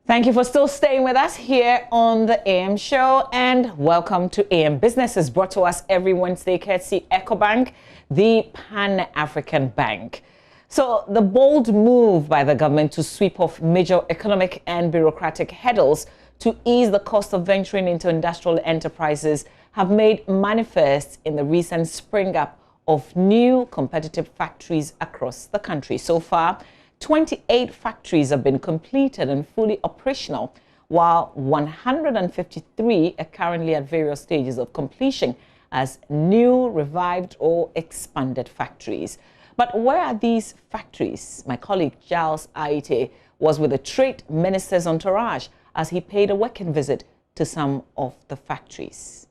Thank you for still staying with us here on the AM show, and welcome to AM Businesses, brought to us every Wednesday courtesy EcoBank, the Pan-African Bank. So the bold move by the government to sweep off major economic and bureaucratic hurdles to ease the cost of venturing into industrial enterprises have made manifest in the recent spring up of new competitive factories across the country. So far, 28 factories have been completed and fully operational, while 153 are currently at various stages of completion as new, revived or expanded factories. But where are these factories? My colleague Giles Aite was with the Trade Minister's entourage as he paid a working visit to some of the factories.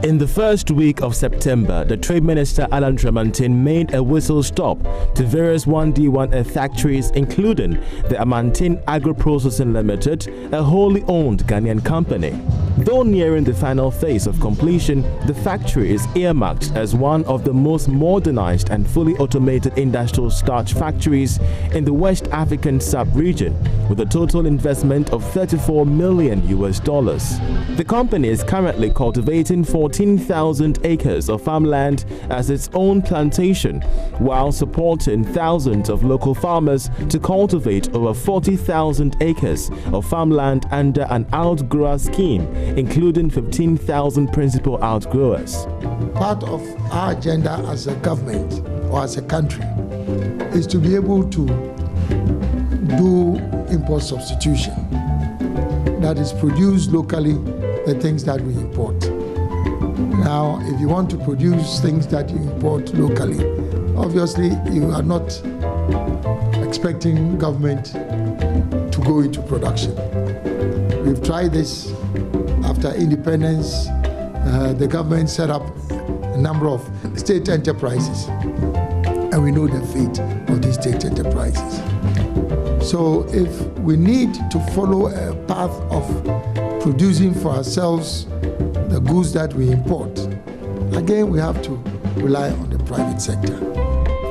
In the first week of September, the Trade Minister Alan Tremantin made a whistle stop to various 1D1F factories, including the Amantin Agro-Processing Limited, a wholly owned Ghanaian company. Though nearing the final phase of completion, the factory is earmarked as one of the most modernized and fully automated industrial starch factories in the West African sub-region, with a total investment of $34 million. The company is currently cultivating 14,000 acres of farmland as its own plantation, while supporting thousands of local farmers to cultivate over 40,000 acres of farmland under an outgrower scheme, including 15,000 principal outgrowers. Part of our agenda as a government or as a country is to be able to do import substitution. That is, produce locally the things that we import. Now, if you want to produce things that you import locally, obviously you are not expecting government to go into production. We've tried this after independence. The government set up a number of state enterprises, and we know the fate of these state enterprises. So if we need to follow a path of producing for ourselves the goods that we import, again, we have to rely on the private sector.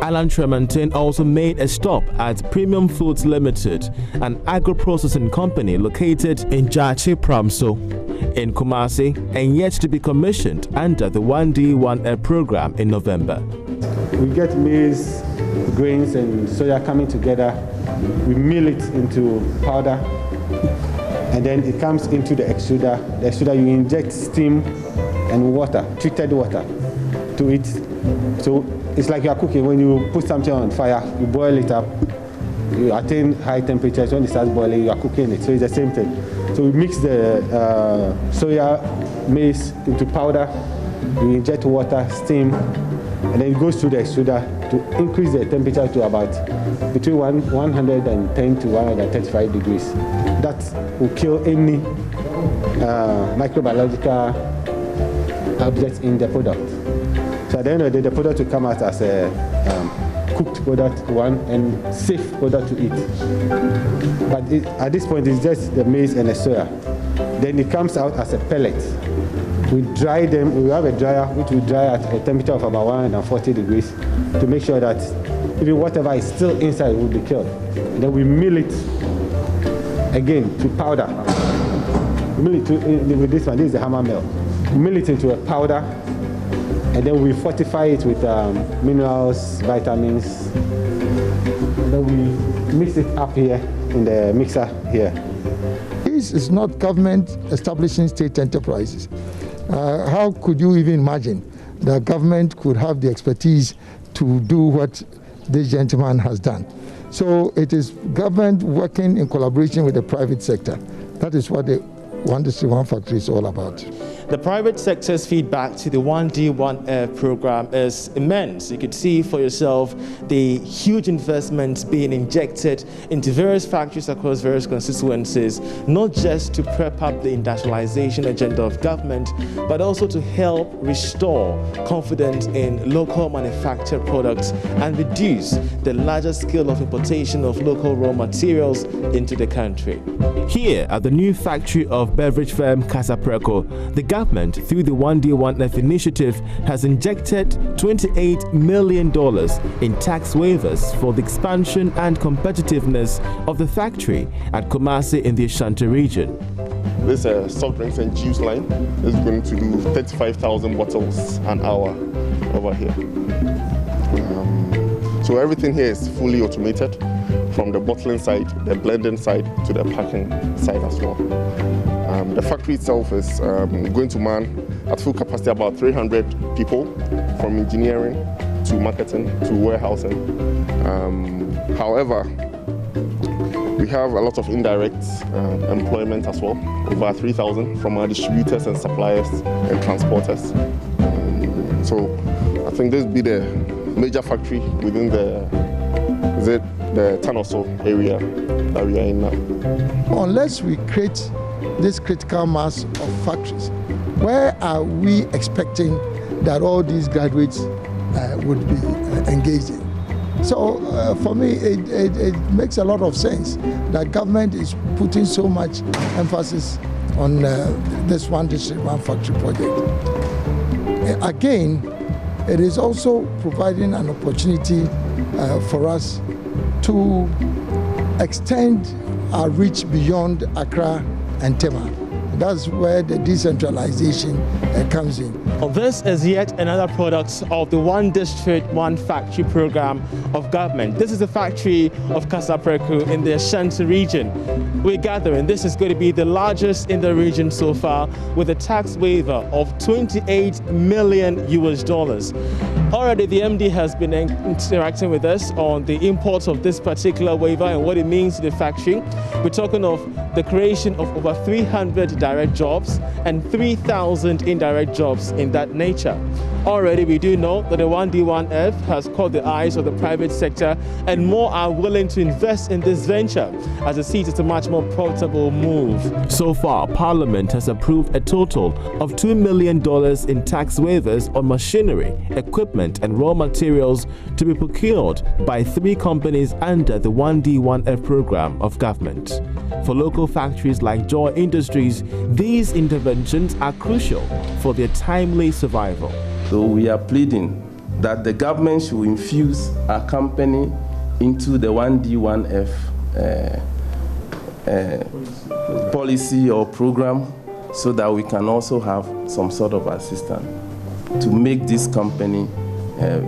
Alan Tremantin also made a stop at Premium Foods Limited, an agro-processing company located in Jachi Pramso in Kumasi and yet to be commissioned under the 1D1F program in November. We get maize, grains and soya coming together, we mill it into powder, and then it comes into the extruder. The extruder, you inject steam and water, treated water, to it. So it's like you are cooking. When you put something on fire, you boil it up, you attain high temperatures. When it starts boiling, you are cooking it. So it's the same thing. So we mix the soya maize into powder, you inject water, steam, and then it goes through the extruder to increase the temperature to about between 110 to 135 degrees. That will kill any microbiological objects in the product. So at the end of the day, the product will come out as a cooked product, one, and safe product to eat. But at this point, it's just the maize and the soya. Then it comes out as a pellet. We dry them, we have a dryer which we dry at a temperature of about 140 degrees to make sure that even whatever is still inside will be killed. And then we mill it again to powder. We mill it with this one, this is the hammer mill. We mill it into a powder, and then we fortify it with minerals, vitamins, and then we mix it up here in the mixer here. This is not government establishing state enterprises. How could you even imagine that government could have the expertise to do what this gentleman has done? So it is government working in collaboration with the private sector. That is what the One District, One Factory is all about. The private sector's feedback to the 1D1F program is immense. You could see for yourself the huge investments being injected into various factories across various constituencies, not just to prep up the industrialization agenda of government, but also to help restore confidence in local manufactured products and reduce the larger scale of importation of local raw materials into the country. Here at the new factory of beverage firm Casapreco, the government, through the 1D1F initiative, has injected $28 million in tax waivers for the expansion and competitiveness of the factory at Kumasi in the Ashanti region. This soft drinks and juice line is going to do 35,000 bottles an hour over here. So everything here is fully automated, from the bottling side, the blending side, to the packing side as well. The factory itself is going to man at full capacity about 300 people, from engineering to marketing to warehousing. However, we have a lot of indirect employment as well, over 3,000 from our distributors and suppliers and transporters. So I think this will be the major factory within the 10 or so area that we are in now. Unless we create this critical mass of factories, where are we expecting that all these graduates would be engaged in? So for me, it makes a lot of sense that government is putting so much emphasis on this one district, one factory project. Again, it is also providing an opportunity for us to extend our reach beyond Accra and Tema. That's where the decentralization comes in. Well, this is yet another product of the One District, One Factory program of government. This is the factory of Casapreco in the Ashanti region. We're gathering this is going to be the largest in the region so far, with a tax waiver of $28 million. Already the MD has been interacting with us on the imports of this particular waiver and what it means to the factory. We're talking of the creation of over 300 direct jobs and 3,000 indirect jobs in that nature. Already we do know that the 1D1F has caught the eyes of the private sector, and more are willing to invest in this venture as it sees it's a much more profitable move. So far, Parliament has approved a total of $2 million in tax waivers on machinery, equipment and raw materials to be procured by 3 companies under the 1D1F program of government. For local factories like Joy Industries, these interventions are crucial for their timely survival. So we are pleading that the government should infuse our company into the 1D1F policy or program, so that we can also have some sort of assistance to make this company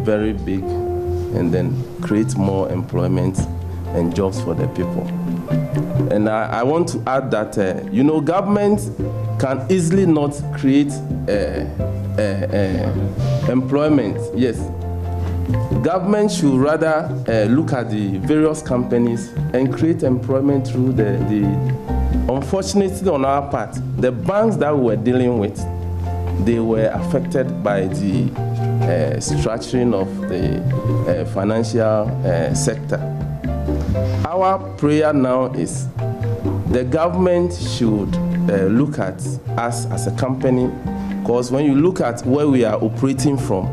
very big and then create more employment and jobs for the people. And I want to add that, government can easily not create employment. Yes, government should rather look at the various companies and create employment through the unfortunately on our part, the banks that we were dealing with, they were affected by the structuring of the financial sector. Our prayer now is the government should look at us as a company, because when you look at where we are operating from,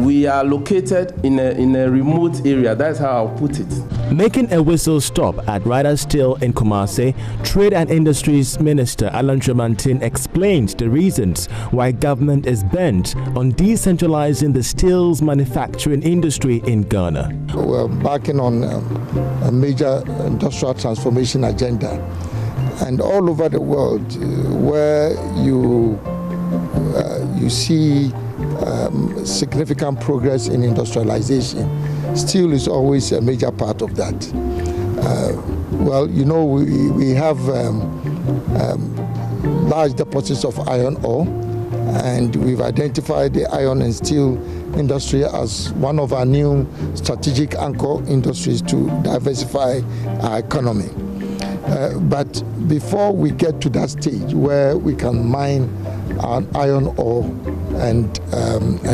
we are located in a remote area. That's how I'll put it. Making a whistle stop at Ryder Steel in Kumasi, Trade and Industries Minister Alan Tremantin explained the reasons why government is bent on decentralizing the steel's manufacturing industry in Ghana. We're embarking on a major industrial transformation agenda, and all over the world where you see significant progress in industrialization, steel is always a major part of that. We have large deposits of iron ore, and we've identified the iron and steel industry as one of our new strategic anchor industries to diversify our economy. But before we get to that stage where we can mine our iron ore and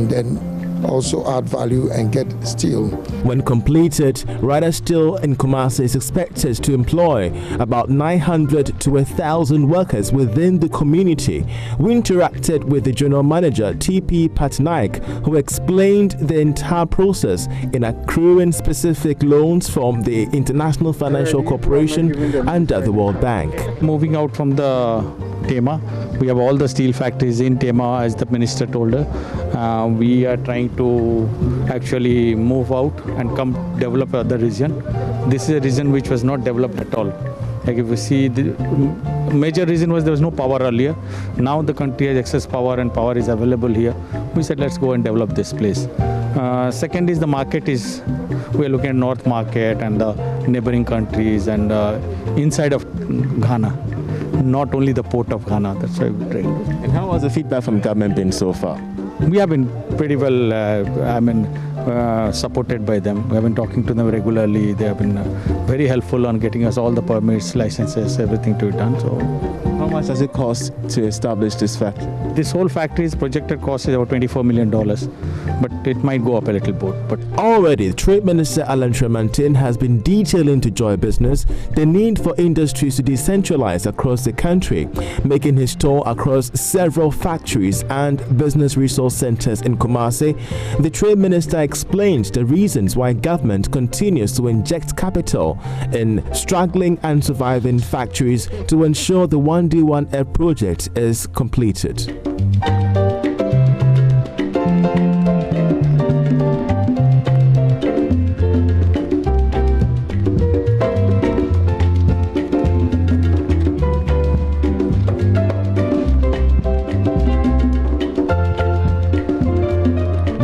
then also add value and get steel. When completed, Ryder Steel in Kumasi is expected to employ about 900 to 1,000 workers within the community. We interacted with the general manager, TP Patnaik, who explained the entire process in accruing specific loans from the International Financial Corporation under the World Bank. Moving out from the Tema, we have all the steel factories in Tema, as the minister told her. We are trying to actually move out and come develop other region. This is a region which was not developed at all. Like if you see, the major reason was there was no power earlier. Now the country has excess power and power is available here. We said let's go and develop this place. Second is the market is, we are looking at North Market and the neighboring countries and inside of Ghana. Not only the port of Ghana, that's why we trade. And how has the feedback from government been so far? We have been pretty well, supported by them. We have been talking to them regularly. They have been very helpful on getting us all the permits, licenses, everything to be done. So, how much does it cost to establish this factory? This whole factory's projected cost is about $24 million, but it might go up a little bit. But already, Trade Minister Alan Tremantin has been detailing to Joy Business the need for industries to decentralize across the country, making his tour across several factories and business resource centers in Kumasi. The Trade Minister explained the reasons why government continues to inject capital in struggling and surviving factories to ensure the 1D1F project is completed.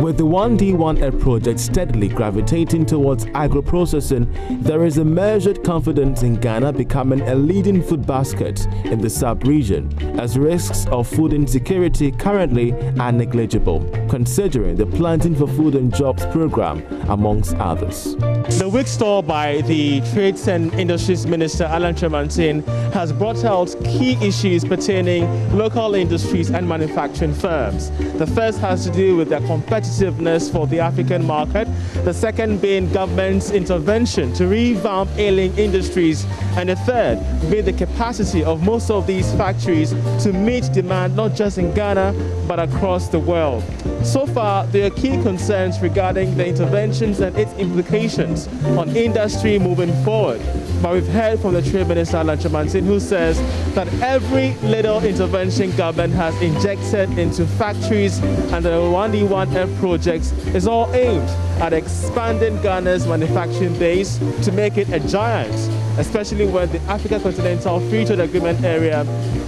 With the 1D1F project steadily gravitating towards agro-processing, there is a measured confidence in Ghana becoming a leading food basket in the sub-region, as risks of food insecurity currently are negligible, considering the Planting for Food and Jobs program, amongst others. The week tour by the Trades and Industries Minister Alan Tremantin has brought out key issues pertaining local industries and manufacturing firms. The first has to do with their competitiveness for the African market, the second being government's intervention to revamp ailing industries, and the third being the capacity of most of these factories to meet demand not just in Ghana but across the world. So far, there are key concerns regarding the interventions and its implications on industry moving forward. But we've heard from the Trade Minister Alan Tremantin, who says that every little intervention government has injected into factories and the 1D1F projects is all aimed at expanding Ghana's manufacturing base to make it a giant, especially when the Africa Continental Free Trade Agreement area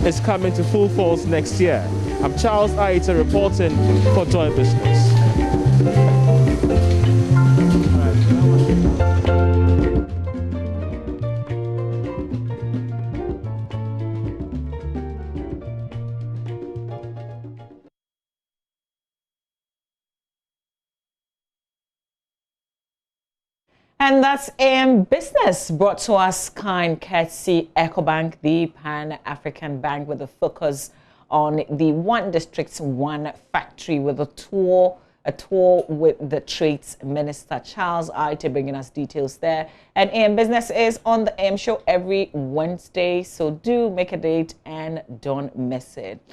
is coming to full force next year. I'm Charles Aita reporting for Joy Business. And that's AM Business, brought to us kind courtesy EcoBank, the Pan-African Bank, with a focus on the One District, One Factory, with a tour with the Trades Minister, Charles Aite, bringing us details there. And AM Business is on the AM show every Wednesday, so do make a date and don't miss it.